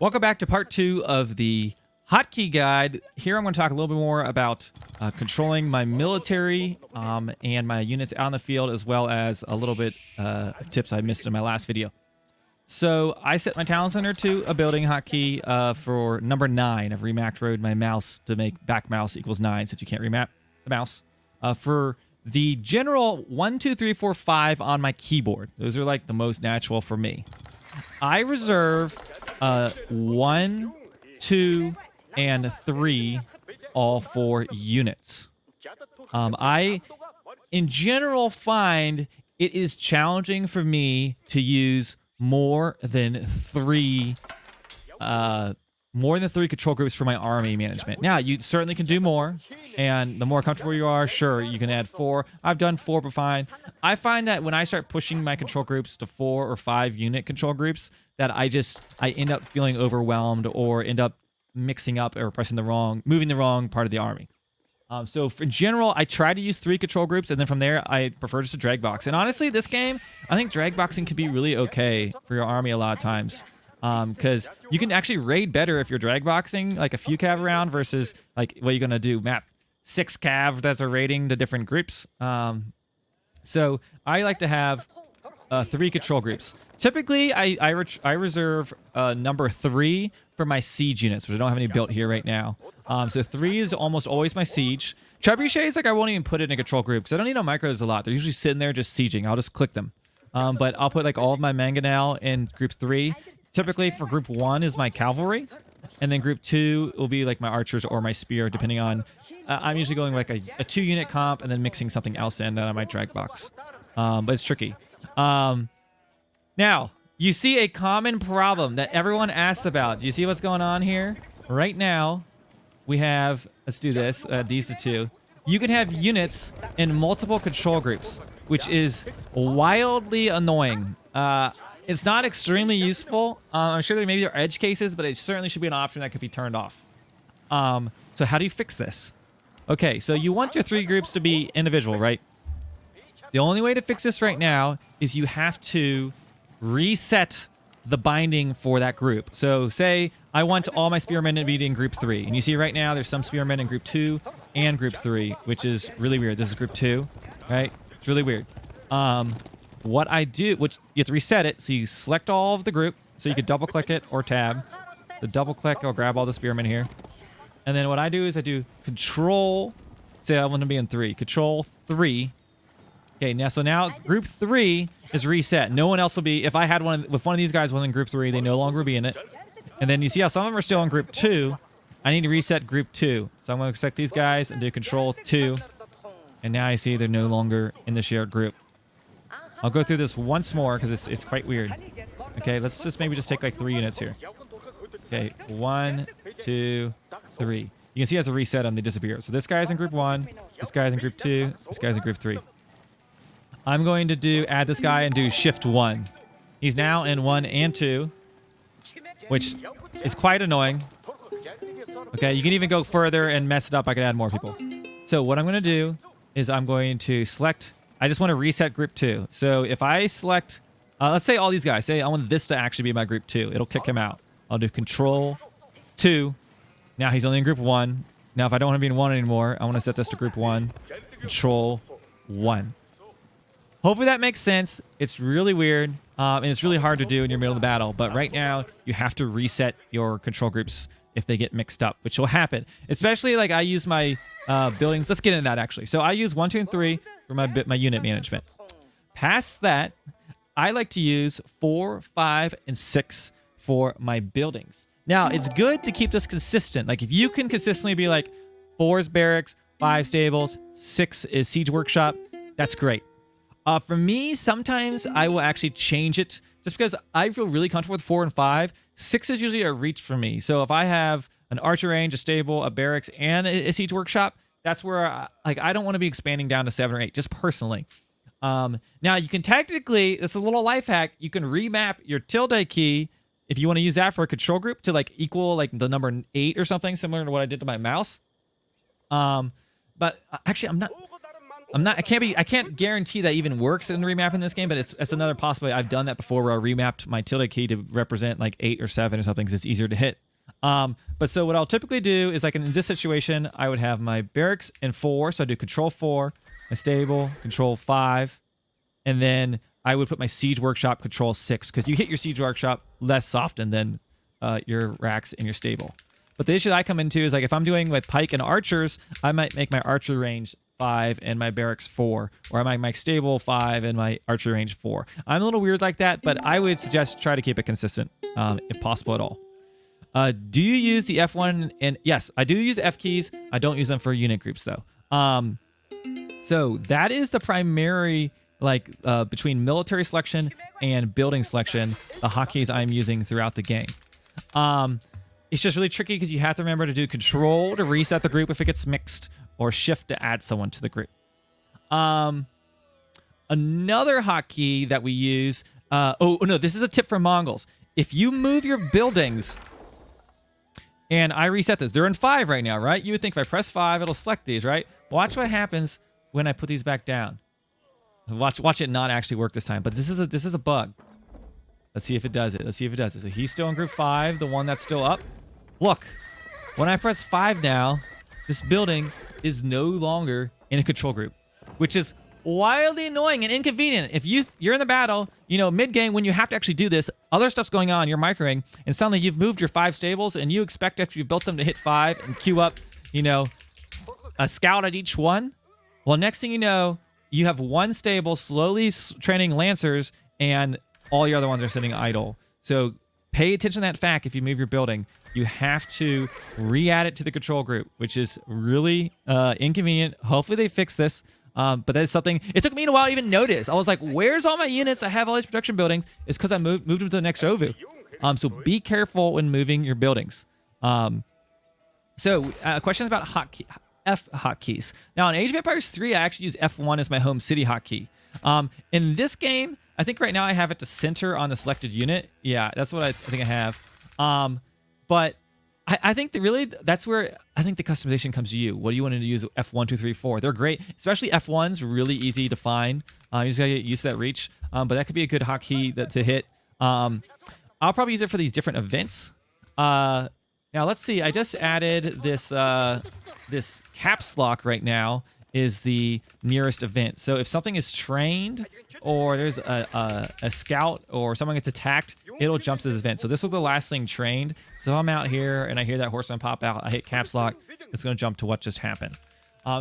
Welcome back to part 2 of the hotkey guide. Here I'm going to talk a little bit more about controlling my military and my units out in the field, as well as a little bit of tips I missed in my last video. So I set my talent center to a building hotkey for number 9. I've remacroed my mouse to make back mouse equals 9 since you can't remap the mouse. For the general 1, 2, 3, 4, 5 on my keyboard, those are like the most natural for me. I reserve 1, 2, and 3 all for units. I, in general, find it is challenging for me to use more than three control groups for my army management. Now, you certainly can do more, and the more comfortable you are, sure, you can add 4. I've done 4, but fine. I find that when I start pushing my control groups to 4 or 5 unit control groups, that I end up feeling overwhelmed or end up mixing up or moving the wrong part of the army. So in general, I try to use 3 control groups, and then from there, I prefer just a drag box. And honestly, this game, I think drag boxing can be really okay for your army a lot of times. Because you can actually raid better if you're drag boxing like a few cav around versus like what you're gonna do, map 6 cav that's a raiding to different groups. So I like to have 3 control groups. Typically, I reserve number 3 for my siege units, which I don't have any built here right now. So 3 is almost always my siege. Trebuchets, like I won't even put it in a control group because I don't need no micros a lot. They're usually sitting there just sieging. I'll just click them. But I'll put like all of my mangonel in group 3. Typically for group 1 is my cavalry, and then group 2 will be like my archers or my spear, depending on, I'm usually going like a 2 unit comp and then mixing something else in that I might drag box. But it's tricky. Now, you see a common problem that everyone asks about. Do you see what's going on here? Right now, we have, let's do this, these are 2. You can have units in multiple control groups, which is wildly annoying. It's not extremely useful. I'm sure there are edge cases, but it certainly should be an option that could be turned off. So how do you fix this? Okay, so you want your 3 groups to be individual, right? The only way to fix this right now is you have to reset the binding for that group. So say I want all my spearmen to be in group 3. And you see right now there's some spearmen in group 2 and group 3, which is really weird. This is group 2, right? It's really weird. What I do, which you have to reset it, so you select all of the group, so you could double click it or tab. The double click, I'll grab all the spearmen here. And then what I do is I do control, say I want to be in 3, control 3. Okay, now group 3 is reset. No one else will be, if I had if one of these guys was in group 3, they no longer be in it. And then you see how some of them are still in group 2. I need to reset group 2. So I'm going to select these guys and do control 2. And now you see they're no longer in the shared group. I'll go through this once more because it's quite weird. Okay, let's just maybe take like 3 units here. Okay, 1, 2, 3. You can see as I reset them, they disappear. So this guy's in group 1, this guy's in group 2, this guy's in group 3. I'm going to add this guy and do shift 1. He's now in 1 and 2, which is quite annoying. Okay, you can even go further and mess it up. I can add more people. So what I'm going to do is I'm going to select, I just want to reset group 2. So if I select, let's say all these guys, say I want this to actually be my group 2. It'll kick him out. I'll do control 2. Now he's only in group 1. Now if I don't want to be in 1 anymore, I want to set this to group 1. Control 1. Hopefully that makes sense. It's really weird, and it's really hard to do in your middle of the battle. But right now, you have to reset your control groups if they get mixed up, which will happen. Especially like I use my buildings. Let's get into that actually. So I use 1, 2, and 3 for my unit management. Past that, I like to use 4, 5, and 6 for my buildings. Now, it's good to keep this consistent. Like if you can consistently be like 4 is barracks, 5 stables, 6 is siege workshop, that's great. For me, sometimes I will actually change it just because I feel really comfortable with 4 and 5. 6 is usually a reach for me. So if I have an archer range, a stable, a barracks, and a siege workshop, that's where I don't want to be expanding down to 7 or 8, just personally. Now you can technically, this is a little life hack, you can remap your tilde key if you want to use that for a control group to like equal like the number 8 or something, similar to what I did to my mouse. But actually I'm not. I can't guarantee that even works in remapping this game, but it's another possibility. I've done that before where I remapped my tilde key to represent like 8 or 7 or something because it's easier to hit. But so what I'll typically do is like in this situation, I would have my barracks in 4. So I do control 4, my stable, control 5, and then I would put my siege workshop control 6 because you hit your siege workshop less often than your racks in your stable. But the issue that I come into is like if I'm doing with pike and archers, I might make my archer range 5 and my barracks 4, or I might make stable 5 and my archer range 4. I'm a little weird like that, but I would suggest try to keep it consistent if possible at all. Do you use the F1? And yes, I do use F keys. I don't use them for unit groups though. So that is the primary between military selection and building selection, the hotkeys I'm using throughout the game. It's just really tricky because you have to remember to do control to reset the group if it gets mixed, or shift to add someone to the group. Another hotkey that we use. Oh no, this is a tip for Mongols. If you move your buildings, and I reset this, they're in 5 right now, right? You would think if I press 5, it'll select these, right? Watch what happens when I put these back down. Watch it not actually work this time. But this is a bug. Let's see if it does it. So he's still in group 5, the one that's still up. Look, when I press 5 now, this building is no longer in a control group, which is wildly annoying and inconvenient. If you're in the battle, mid-game when you have to actually do this, other stuff's going on, you're microing, and suddenly you've moved your 5 stables, and you expect after you built them to hit 5 and queue up, a scout at each one. Well, next thing you know, you have one stable slowly training lancers, and all your other ones are sitting idle. So pay attention to that fact. If you move your building, you have to re-add it to the control group, which is really inconvenient. Hopefully they fix this. But that's something, it took me a while to even notice. I was like, where's all my units? I have all these production buildings. It's because I moved them to the next OVU. So be careful when moving your buildings. Questions about hotkeys. Now in Age of Empires 3, I actually use F1 as my home city hotkey. In this game, I think right now I have it to center on the selected unit. Yeah, that's what I think I have. But I think that's where I think the customization comes to you. What do you want to use? F1, 2, 3, 4. They're great, especially F1's really easy to find. You just gotta get used to that reach. But that could be a good hotkey to hit. I'll probably use it for these different events. Now let's see. I just added this this caps lock right now is the nearest event. So if something is trained or there's a scout or someone gets attacked, it'll jump to this event. So this was the last thing trained. So if I'm out here and I hear that horseman pop out, I hit caps lock, it's going to jump to what just happened.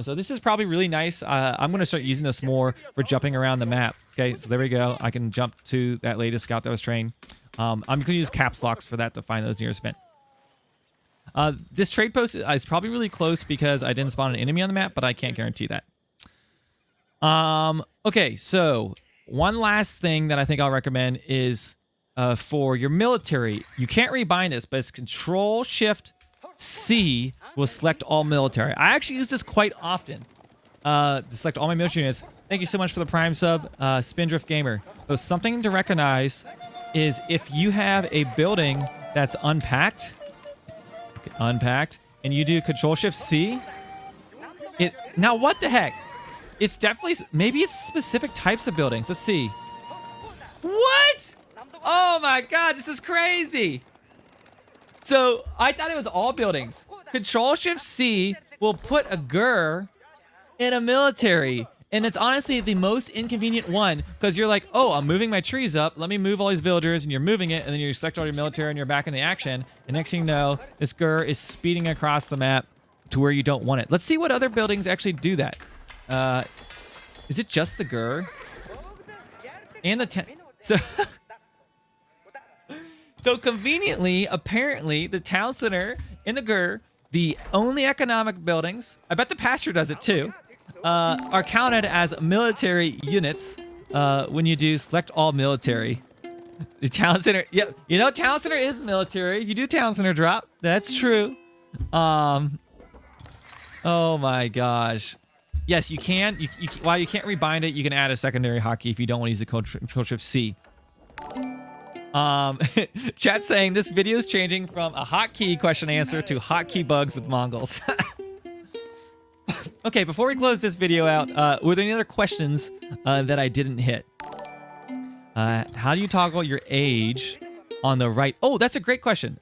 So this is probably really nice. I'm going to start using this more for jumping around the map. Okay, so there we go. I can jump to that latest scout that was trained. I'm going to use caps locks for that to find those nearest event. This trade post is probably really close because I didn't spawn an enemy on the map, but I can't guarantee that. Okay, so one last thing that I think I'll recommend is for your military. You can't rebind this, but it's Control-Shift-C will select all military. I actually use this quite often to select all my military units. Thank you so much for the Prime sub, Spindrift Gamer. So something to recognize is if you have a building that's unpacked, and you do Control-Shift-C, now what the heck? It's definitely, maybe it's specific types of buildings. Let's see. What? Oh my God, this is crazy. So I thought it was all buildings. Control-Shift-C will put a GUR in a military. And it's honestly the most inconvenient one because you're like, oh, I'm moving my trees up. Let me move all these villagers, and you're moving it, and then you select all your military, and you're back in the action. And next thing you know, this GUR is speeding across the map to where you don't want it. Let's see what other buildings actually do that. Is it just the GUR? And the so conveniently, apparently, the town center in the GUR, the only economic buildings, I bet the pasture does it too, are counted as military units when you do select all military. The town center, yep, town center is military. You do town center drop, that's true. Oh my gosh. Yes, you can. While you can't rebind it, you can add a secondary hotkey if you don't want to use the Control-Shift-C. Chat saying this video is changing from a hotkey question answer to hotkey bugs with Mongols. Okay, before we close this video out, were there any other questions that I didn't hit? How do you toggle your age on the right? Oh, that's a great question.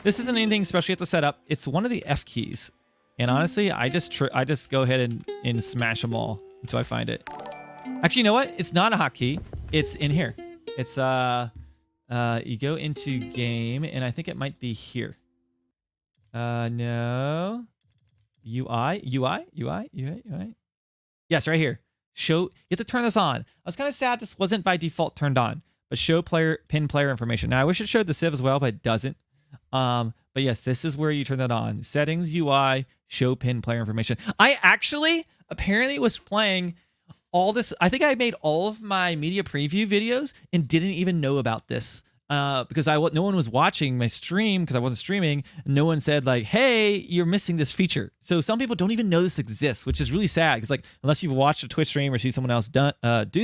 This isn't anything special you have to set up. It's one of the F keys. And honestly, I just go ahead and smash them all until I find it. Actually, you know what? It's not a hotkey. It's in here. It's you go into game, and I think it might be here. No. UI. Yes, right here. Show. You have to turn this on. I was kind of sad this wasn't by default turned on, but show pin player information. Now I wish it showed the Civ as well, but it doesn't. But yes, this is where you turn that on. Settings, UI, show pin player information. I actually apparently was playing all this. I think I made all of my media preview videos and didn't even know about this. Because no one was watching my stream because I wasn't streaming. No one said like, "Hey, you're missing this feature." So some people don't even know this exists, which is really sad. Because like, unless you've watched a Twitch stream or see someone else do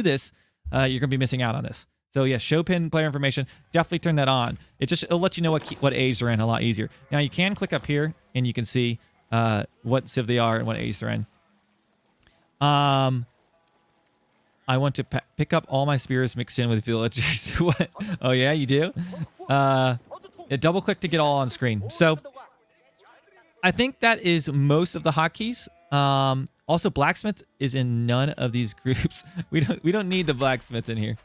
this, you're gonna be missing out on this. So yeah, show pin player information. Definitely turn that on. It'll let you know what age they're in a lot easier. Now you can click up here and you can see what civ they are and what age they're in. I want to pick up all my spears mixed in with villagers. What? Oh, yeah, you do? Yeah, double click to get all on screen. So I think that is most of the hotkeys. Also, Blacksmith is in none of these groups. We don't need the Blacksmith in here.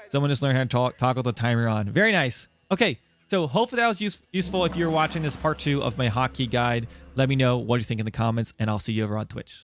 Someone just learned how to toggle the timer on. Very nice. Okay, so hopefully that was useful. If you're watching this part 2 of my hotkey guide, let me know what you think in the comments, and I'll see you over on Twitch.